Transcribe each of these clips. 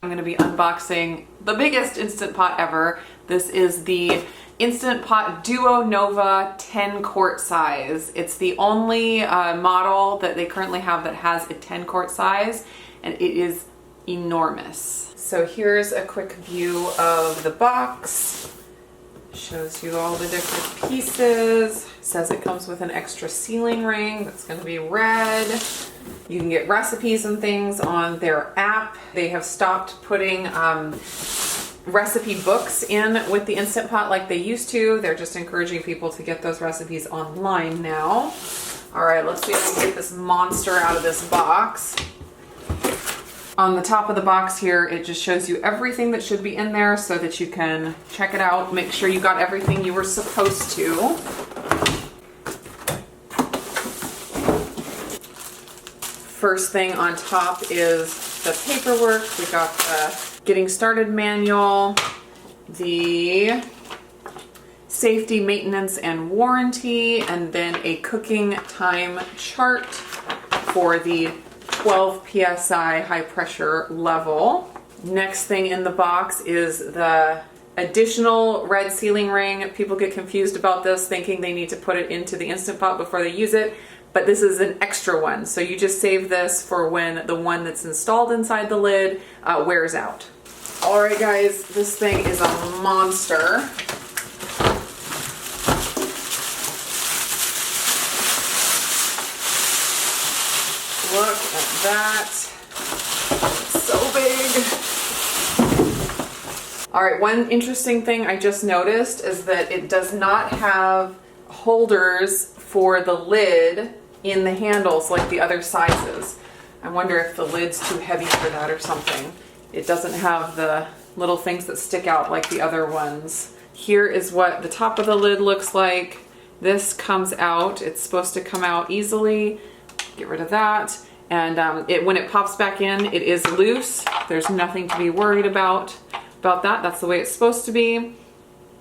I'm going to be unboxing the biggest Instant Pot ever. This is the Instant Pot Duo Nova 10 quart size. It's the only model that they currently have that has a 10 quart size, and it is enormous. So here's a quick view of the box. Shows you all the different pieces. Says it comes with an extra sealing ring that's going to be red. You can get recipes and things on their app. They have stopped putting recipe books in with the Instant Pot like they used to. They're just encouraging people to get those recipes online now. All right, let's see if we can get this monster out of this box. On the top of the box here, it just shows you everything that should be in there so that you can check it out, make sure you got everything you were supposed to. First thing on top is the paperwork. We got the getting started manual, the safety, maintenance, and warranty, and then a cooking time chart for the 12 psi high pressure level. Next thing in the box is the additional red sealing ring. People get confused about this, thinking they need to put it into the Instant Pot before they use it, but this is an extra one. So you just save this for when the one that's installed inside the lid wears out. All right, guys, this thing is a monster. Look at that. It's so big. All right, one interesting thing I just noticed is that it does not have holders for the lid in the handles like the other sizes. I wonder if the lid's too heavy for that or something. It doesn't have the little things that stick out like the other ones. Here is what the top of the lid looks like. This comes out. It's supposed to come out easily. Get rid of that. And when it pops back in, it is loose. There's nothing to be worried about that. That's the way it's supposed to be.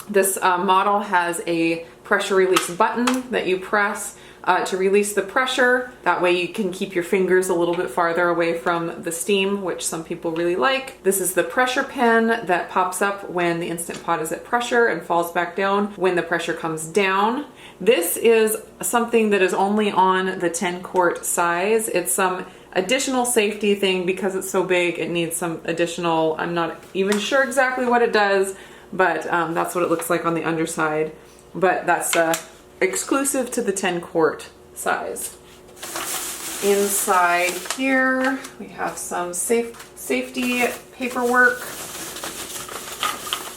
This model has a pressure release button that you press to release the pressure. That way you can keep your fingers a little bit farther away from the steam, which some people really like. This is the pressure pen that pops up when the Instant Pot is at pressure and falls back down when the pressure comes down. This is something that is only on the 10 quart size. It's some additional safety thing because it's so big. It needs some additional, I'm not even sure exactly what it does, but that's what it looks like on the underside. But that's exclusive to the 10 quart size. Inside here, we have some safety paperwork.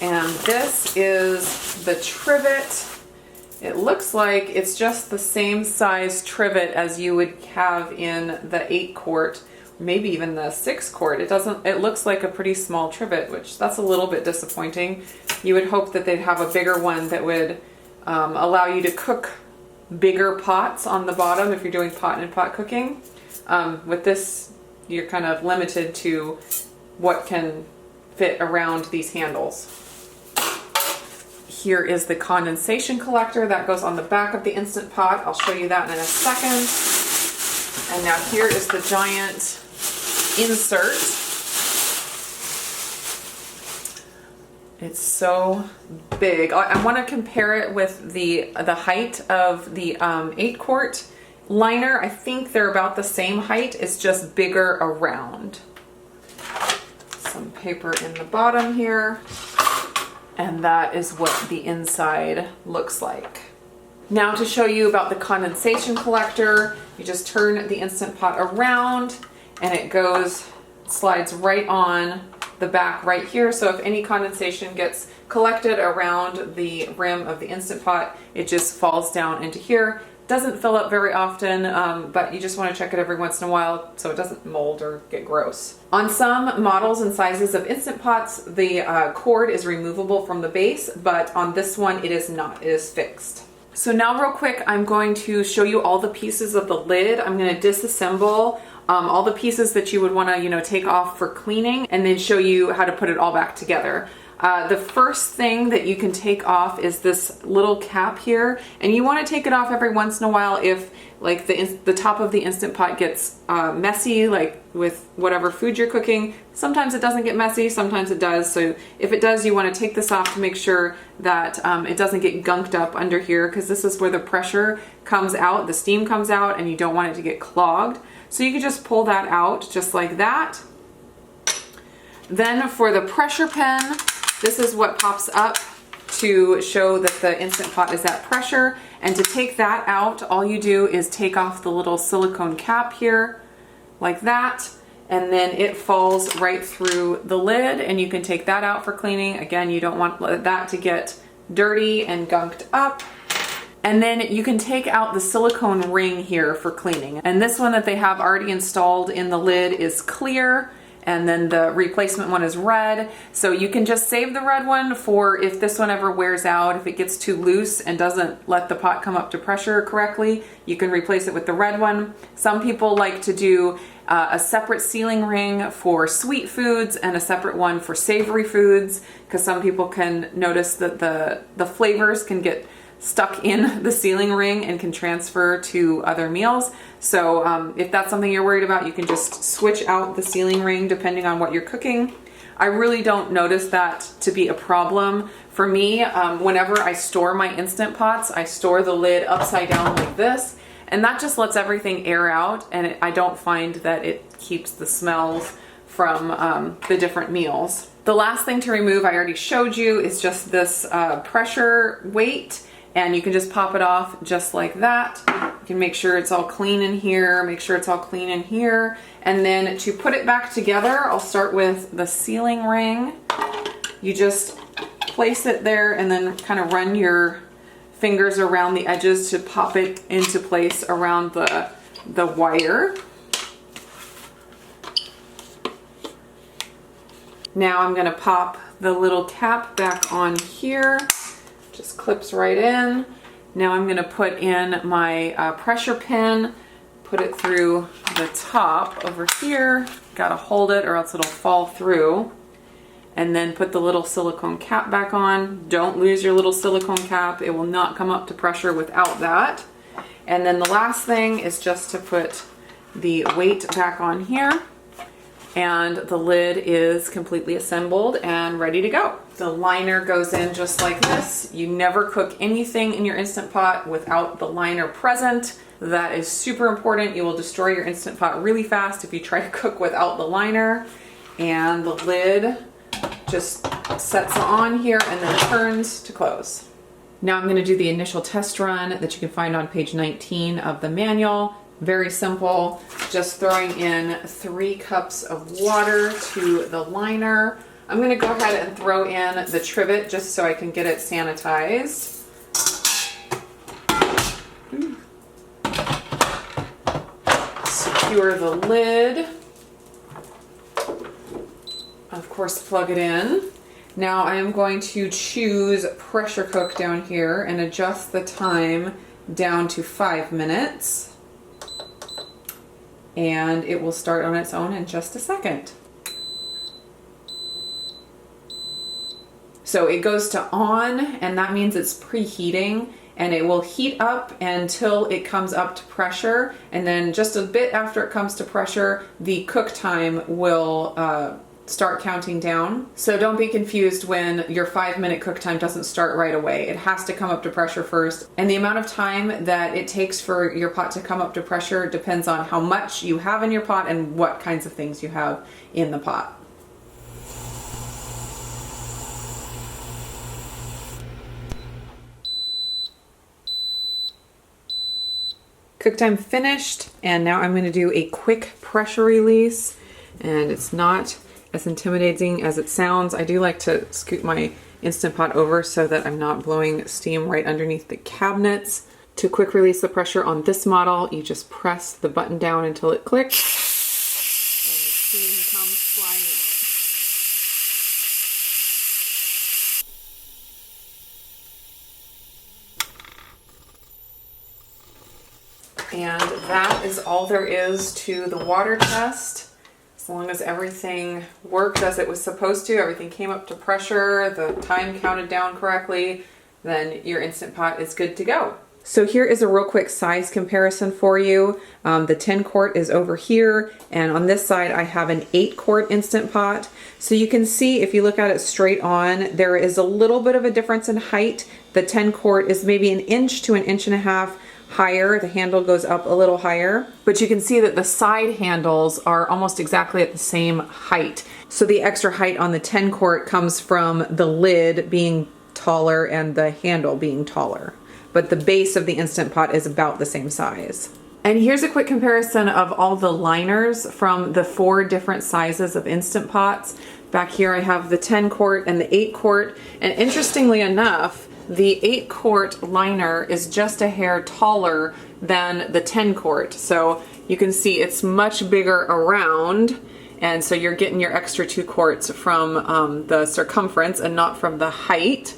And this is the trivet. It looks like it's just the same size trivet as you would have in the 8 quart, maybe even the 6 quart. It looks like a pretty small trivet, which that's a little bit disappointing. You would hope that they'd have a bigger one that would allow you to cook bigger pots on the bottom if you're doing pot and pot cooking. With this, you're kind of limited to what can fit around these handles. Here is the condensation collector that goes on the back of the Instant Pot. I'll show you that in a second. And now here is the giant insert. It's so big. I want to compare it with the height of the 8 quart liner. I think they're about the same height. It's just bigger around. Some paper in the bottom here. And that is what the inside looks like. Now to show you about the condensation collector, you just turn the Instant Pot around and it slides right on the back right here. So if any condensation gets collected around the rim of the Instant Pot, it just falls down into here. Doesn't fill up very often, but you just want to check it every once in a while so it doesn't mold or get gross. On some models and sizes of Instant Pots, the cord is removable from the base, but on this one it is not. It is fixed. So now real quick, I'm going to show you all the pieces of the lid. I'm going to disassemble all the pieces that you would want to, take off for cleaning, and then show you how to put it all back together. The first thing that you can take off is this little cap here, and you want to take it off every once in a while if like the top of the Instant Pot gets messy, like with whatever food you're cooking. Sometimes it doesn't get messy, sometimes it does. So if it does, you want to take this off to make sure that it doesn't get gunked up under here, because this is where the pressure comes out, the steam comes out, and you don't want it to get clogged. So you can just pull that out just like that. Then for the pressure pen, this is what pops up to show that the Instant Pot is at pressure. And to take that out, all you do is take off the little silicone cap here, like that, and then it falls right through the lid, and you can take that out for cleaning. Again, you don't want that to get dirty and gunked up. And then you can take out the silicone ring here for cleaning. And this one that they have already installed in the lid is clear, and then the replacement one is red. So you can just save the red one for if this one ever wears out, if it gets too loose and doesn't let the pot come up to pressure correctly, you can replace it with the red one. Some people like to do a separate sealing ring for sweet foods and a separate one for savory foods, because some people can notice that the flavors can get stuck in the sealing ring and can transfer to other meals. So if that's something you're worried about, you can just switch out the sealing ring depending on what you're cooking. I really don't notice that to be a problem. For me, whenever I store my Instant Pots, I store the lid upside down like this, and that just lets everything air out, and I don't find that it keeps the smells from the different meals. The last thing to remove, I already showed you, is just this pressure weight. And you can just pop it off just like that. You can make sure it's all clean in here, make sure it's all clean in here. And then to put it back together, I'll start with the sealing ring. You just place it there and then kind of run your fingers around the edges to pop it into place around the wire. Now I'm gonna pop the little cap back on here. Just clips right in. Now I'm going to put in my pressure pin, put it through the top over here. Got to hold it or else it'll fall through. And then put the little silicone cap back on. Don't lose your little silicone cap. It will not come up to pressure without that. And then the last thing is just to put the weight back on here. And the lid is completely assembled and ready to go. The liner goes in just like this. You never cook anything in your Instant Pot without the liner present. That is super important. You will destroy your Instant Pot really fast if you try to cook without the liner. And the lid just sets on here and then turns to close. Now I'm going to do the initial test run that you can find on page 19 of the manual. Very simple, just throwing in 3 cups of water to the liner. I'm going to go ahead and throw in the trivet just so I can get it sanitized. Secure the lid. Of course, plug it in. Now I am going to choose pressure cook down here and adjust the time down to 5 minutes. And it will start on its own in just a second. So it goes to on, and that means it's preheating, and it will heat up until it comes up to pressure, and then just a bit after it comes to pressure, the cook time will start counting down. So don't be confused when your 5-minute cook time doesn't start right away. It has to come up to pressure first. And the amount of time that it takes for your pot to come up to pressure depends on how much you have in your pot and what kinds of things you have in the pot. Cook time finished, and now I'm going to do a quick pressure release, and it's not as intimidating as it sounds. I do like to scoot my Instant Pot over so that I'm not blowing steam right underneath the cabinets. To quick release the pressure on this model, you just press the button down until it clicks, and the steam comes flying out. And that is all there is to the water test. As long as everything worked as it was supposed to, everything came up to pressure, the time counted down correctly, then your Instant Pot is good to go. So here is a real quick size comparison for you. The 10 quart is over here, and on this side I have an 8 quart Instant Pot. So you can see if you look at it straight on, there is a little bit of a difference in height. The 10 quart is maybe 1 inch to 1.5 inches higher. The handle goes up a little higher, but you can see that the side handles are almost exactly at the same height. So the extra height on the 10 quart comes from the lid being taller and the handle being taller. But the base of the Instant Pot is about the same size. And here's a quick comparison of all the liners from the 4 different sizes of Instant Pots. Back here I have the 10 quart and the 8 quart, and interestingly enough, the 8 quart liner is just a hair taller than the 10 quart. So you can see it's much bigger around, and so you're getting your extra 2 quarts from the circumference and not from the height.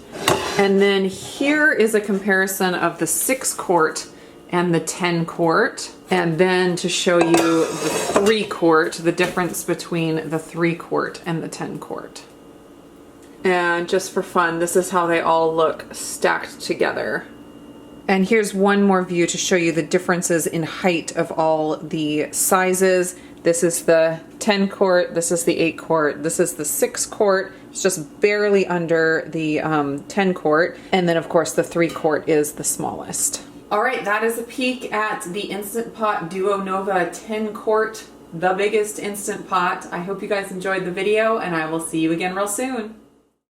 And then here is a comparison of the 6 quart and the 10 quart. And then to show you the 3 quart, the difference between the 3 quart and the 10 quart. And just for fun, this is how they all look stacked together. And here's one more view to show you the differences in height of all the sizes. This is the 10 quart, this is the 8 quart, this is the 6 quart. It's just barely under the 10 quart. And then of course the 3 quart is the smallest. All right, that is a peek at the Instant Pot Duo Nova 10 quart, the biggest Instant Pot. I hope you guys enjoyed the video, and I will see you again real soon.